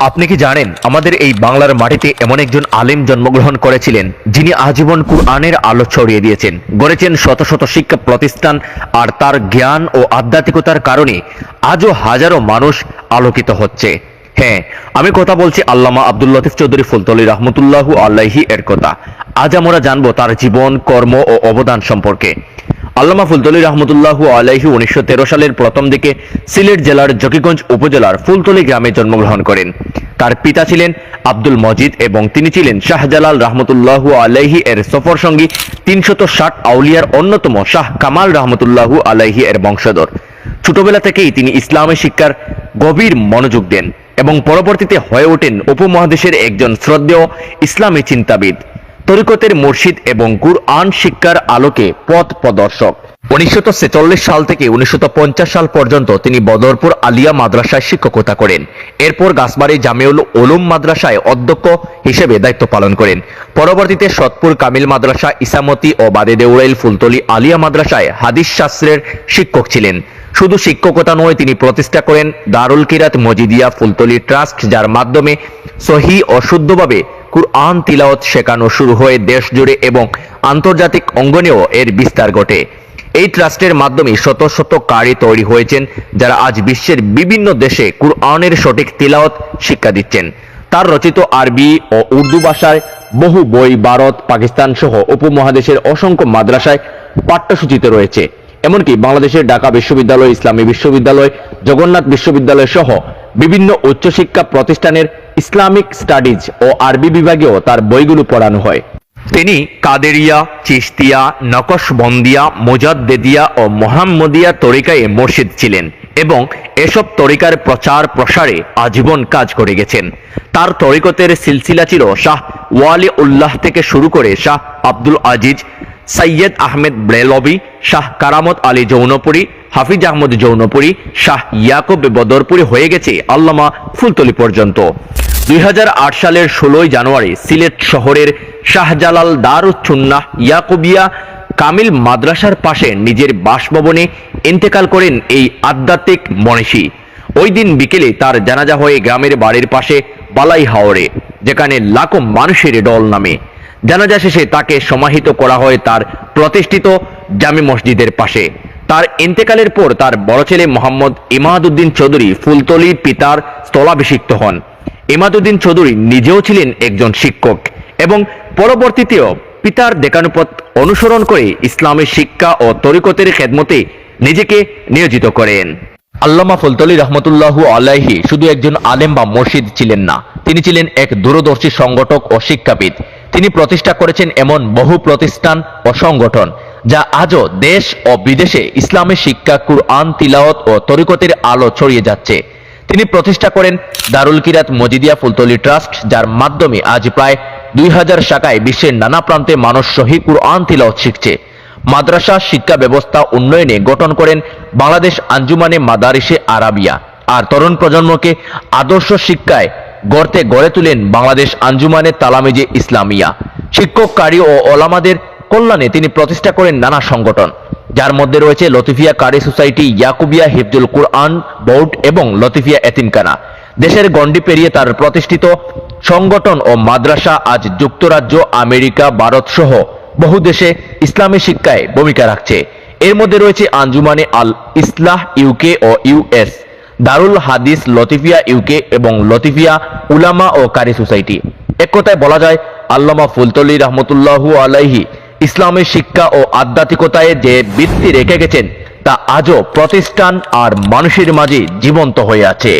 আপনি কি জানেন আমাদের এই বাংলার মাটিতে এমন একজন আলেম জন্মগ্রহণ করেছিলেন যিনি আজীবন কুরআনের আলো ছড়িয়ে দিয়েছেন, গড়েছেন শত শত শিক্ষা প্রতিষ্ঠান, আর তার জ্ঞান ও আধ্যাত্মিকতার কারণে আজও হাজারো মানুষ আলোকিত হচ্ছে। হ্যাঁ, আমি কথা বলছি আল্লামা আব্দুল লতিফ চৌধুরী ফুলতলী রহমতুল্লাহু আলাইহি এর কথা। আজ আমরা জানবো তার জীবন, কর্ম ও অবদান সম্পর্কে। আল্লামা ফুলতলী রহমতুল্লাহু আলাইহি 1913 সালের প্রথম দিকে সিলেট জেলার জকিগঞ্জ উপজেলার ফুলতলী গ্রামে জন্মগ্রহণ করেন। তার পিতা ছিলেন আব্দুল মজিদ এবং তিনি ছিলেন শাহজালাল রহমতুল্লাহু আলাইহি এর সফর সঙ্গী 360 আউলিয়ার অন্যতম শাহ কামাল রহমতুল্লাহু আলাইহি এর বংশধর। ছোটবেলা থেকেই তিনি ইসলামী শিক্ষার গভীর মনোযোগ দেন এবং পরবর্তীতে হয়ে ওঠেন উপমহাদেশের একজন শ্রদ্ধেয় ইসলামী চিন্তাবিদ, তরিকতের মুর্শিদ এবং কুরআন শিক্ষার আলোকে পথ প্রদর্শক। 1946 সাল থেকে 1950 সাল পর্যন্ত তিনি বদরপুর আলিয়া মাদ্রাসায় শিক্ষকতা করেন। এরপর গাছবাড়ি জামিউল উলুম মাদ্রাসায় অধ্যক্ষ হিসেবে দায়িত্ব পালন করেন। পরবর্তীতে সতপুর কামিল মাদ্রাসা, ইসামতি ও বাদে দেউরাইল ফুলতলী আলিয়া মাদ্রাসায় হাদিস শাস্ত্রের শিক্ষক ছিলেন। শুধু শিক্ষকতা নয়, তিনি প্রতিষ্ঠা করেন দারুল কিরাত মজিদিয়া ফুলতলী ট্রাস্ট, যার মাধ্যমে সহি ও শুদ্ধভাবে কুরআন তিলাওয়াত শেখানো শুরু হয়ে দেশ জুড়ে এবং আন্তর্জাতিক অঙ্গনেও এর বিস্তার ঘটে। এই ট্রাস্টের মাধ্যমে শত শত কারি তৈরি হয়েছেন, যারা আজ বিশ্বের বিভিন্ন দেশে কুরআনের সঠিক তিলাওয়াত শিক্ষা দিচ্ছেন। তার রচিত আরবি ও উর্দু ভাষায় বহু বই ভারত, পাকিস্তান সহ উপমহাদেশের অসংখ্য মাদ্রাসায় পাঠ্যসূচিতে রয়েছে। এমনকি বাংলাদেশের ঢাকা বিশ্ববিদ্যালয়, ইসলামী বিশ্ববিদ্যালয়, জগন্নাথ বিশ্ববিদ্যালয় সহ বিভিন্ন উচ্চশিক্ষা প্রতিষ্ঠানের ইসলামিক স্টাডিজ ও আরবি বিভাগেও তার বইগুলো পড়ানো হয়। তিনি কাদেরিয়া, চিশতিয়া, নকশবন্দিয়া, মুজাদ্দেদিয়া ও মোহাম্মদিয়া তরিকায় মুর্শিদ ছিলেন এবং এসব তরিকার প্রচার প্রসারে আজীবন কাজ করে গেছেন। তার তরিকতের সিলসিলা ছিল শাহ ওয়ালি উল্লাহ থেকে শুরু করে শাহ আব্দুল আজিজ, সৈয়দ আহমেদ ব্রেলভি, শাহ কারামত আলী জৌনপুরী, হাফিজ আহমদ জৌনপুরী, শাহ ইয়াকুব বদরপুরি হয়ে গেছে আল্লামা ফুলতলী পর্যন্ত। 2008 সালের 16 জানুয়ারি সিলেট শহরের শাহজালাল দারুস সুন্নাহ ইয়াকুবিয়া কামিল মাদ্রাসার পাশে নিজের বাসভবনে ইন্তেকাল করেন এই আধ্যাত্মিক মনীষী। ওই দিন বিকেলে তার জানাজা হয়ে গ্রামের বাড়ির পাশে বালাই হাওরে, যেখানে লাখো মানুষের ডল নামে। জানাজা শেষে তাকে সমাহিত করা হয় তার প্রতিষ্ঠিত জামি মসজিদের পাশে। তার ইন্তেকালের পর তার বড় ছেলে মোহাম্মদ ইমাদউদ্দিন চৌধুরী ফুলতলী পিতার স্থলাভিষিক্ত হন। ইমাদউদ্দিন চৌধুরী নিজেও ছিলেন একজন শিক্ষক এবং পরবর্তীতেও পিতার দেখানুপথ অনুসরণ করে ইসলামী শিক্ষা ও তরিকতের খেদমতে নিজেকে নিয়োজিত করেন। আল্লামা ফুলতলী রহমতুল্লাহু আলাইহি শুধু একজন আলেম বা মুর্শিদ ছিলেন না, তিনি ছিলেন এক দূরদর্শী সংগঠক ও শিক্ষাবিদ। তিনি প্রতিষ্ঠা করেছেন এমন বহু প্রতিষ্ঠান ও সংগঠন যা আজও দেশ ও বিদেশে ইসলামী শিক্ষা, কুরআন তিলাওয়াত ও তরিকতের আলো ছড়িয়ে যাচ্ছে। তিনি প্রতিষ্ঠা করেন দারুল কিরাত মজিদিয়া ফুলতলী ট্রাস্ট, যার মাধ্যমে আজ প্রায় 2000 শাখায় বিশ্বের নানা প্রান্তে মানুষ সহি কুরআন তিলাওয়াত শিখছে। মাদ্রাসা শিক্ষা ব্যবস্থা উন্নয়নে গঠন করেন বাংলাদেশ আঞ্জুমানে মাদারিসে আরাবিয়া, আর তরুণ প্রজন্মকে আদর্শ শিক্ষায় গড়ে তুলেন বাংলাদেশ আঞ্জুমানে তালামিজে ইসলামিয়া। শিক্ষক, কারি ও ওলামাদের কল্যাণে তিনি প্রতিষ্ঠা করেন নানা সংগঠন, যার মধ্যে রয়েছে লতিফিয়া কারি সোসাইটি, ইয়াকুবিয়া হিফজুল কুরআন বোর্ড এবং লতিফিয়া এতিমখানা। দেশের গণ্ডি পেরিয়ে তার প্রতিষ্ঠিত সংগঠন ও মাদ্রাসা আজ যুক্তরাজ্য, আমেরিকা, ভারত সহ বহু দেশে ইসলামী শিক্ষায় ভূমিকা রাখছে। এর মধ্যে রয়েছে আঞ্জুমানে আল ইসলাহ ইউকে ও ইউএস, দারুল হাদিস লতিফিয়া ইউকে এবং লতিফিয়া উলামা ও কারি সোসাইটি। এক কথায় বলা যায়, আল্লামা ফুলতলী রহমতুল্লাহু আলাইহি ইসলামী শিক্ষা ও আধ্যাত্মিকতায় যে ভিত্তি রেখে গেছেন তা আজও প্রতিষ্ঠান আর মানুষের মাঝে জীবন্ত হয়ে আছে।